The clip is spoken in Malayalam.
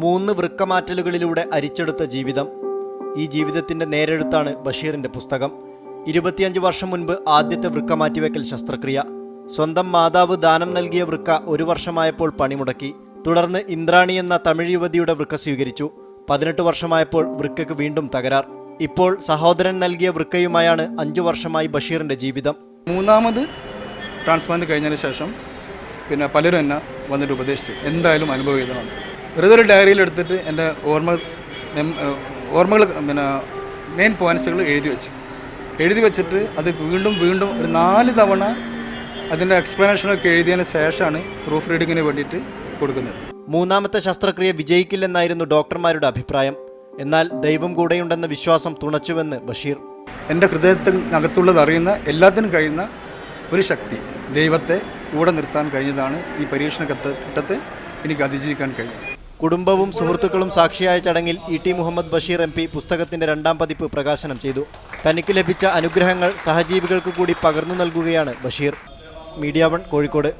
3 വൃക്കമാറ്റലുകളിലൂടെ അരിച്ചെടുത്ത ജീവിതം. ഈ ജീവിതത്തിൻ്റെ നേരെഴുത്താണ് ബഷീറിൻ്റെ പുസ്തകം. 25 വർഷം മുൻപ് ആദ്യത്തെ വൃക്ക മാറ്റിവെക്കൽ ശസ്ത്രക്രിയ. സ്വന്തം മാതാവ് ദാനം നൽകിയ വൃക്ക 1 വർഷമായപ്പോൾ പണിമുടക്കി. തുടർന്ന് ഇന്ദ്രാണി എന്ന തമിഴ് യുവതിയുടെ വൃക്ക സ്വീകരിച്ചു. 18 വർഷമായപ്പോൾ വൃക്കയ്ക്ക് വീണ്ടും തകരാർ. ഇപ്പോൾ സഹോദരൻ നൽകിയ വൃക്കയുമായാണ് 5 വർഷമായി ബഷീറിൻ്റെ ജീവിതം. 3ാമത് ട്രാൻസ്പ്ലാന്റ് കഴിഞ്ഞതിന് ശേഷം പിന്നെ പലരും എന്നെ വന്നിട്ട് ഉപദേശിച്ചു, എന്തായാലും അനുഭവം എഴുതണം. വെറുതെ ഒരു ഡയറിയിൽ എടുത്തിട്ട് എൻ്റെ ഓർമ്മകൾ പിന്നെ മെയിൻ പോയിൻറ്റ്സുകൾ എഴുതി വെച്ചിട്ട് അത് വീണ്ടും ഒരു 4 തവണ അതിൻ്റെ എക്സ്പ്ലനേഷനൊക്കെ എഴുതിയതിന് ശേഷമാണ് പ്രൂഫ് റീഡിങ്ങിന് വേണ്ടിയിട്ട് കൊടുക്കുന്നത്. 3ാമത്തെ ശസ്ത്രക്രിയ വിജയിക്കില്ലെന്നായിരുന്നു ഡോക്ടർമാരുടെ അഭിപ്രായം. എന്നാൽ ദൈവം കൂടെയുണ്ടെന്ന വിശ്വാസം തുണച്ചുവെന്ന് ബഷീർ. എൻ്റെ ഹൃദയത്തിനകത്തുള്ളത് അറിയുന്ന എല്ലാത്തിനും കഴിയുന്ന ഒരു ശക്തി, ദൈവത്തെ കൂടെ നിർത്താൻ കഴിഞ്ഞതാണ് ഈ പരീക്ഷണഘട്ടത്തെ എനിക്ക് അതിജീവിക്കാൻ കഴിഞ്ഞത്. കുടുംബവും സുഹൃത്തുക്കളും സാക്ഷിയായ ചടങ്ങിൽ ഇ.ടി. മുഹമ്മദ് ബഷീർ MP പുസ്തകത്തിൻ്റെ 2ാം പതിപ്പ് പ്രകാശനം ചെയ്തു. തനിക്ക് ലഭിച്ച അനുഗ്രഹങ്ങൾ സഹജീവികൾക്ക് കൂടി പകർന്നു നൽകുകയാണ് ബഷീർ. മീഡിയ 1 കോഴിക്കോട്.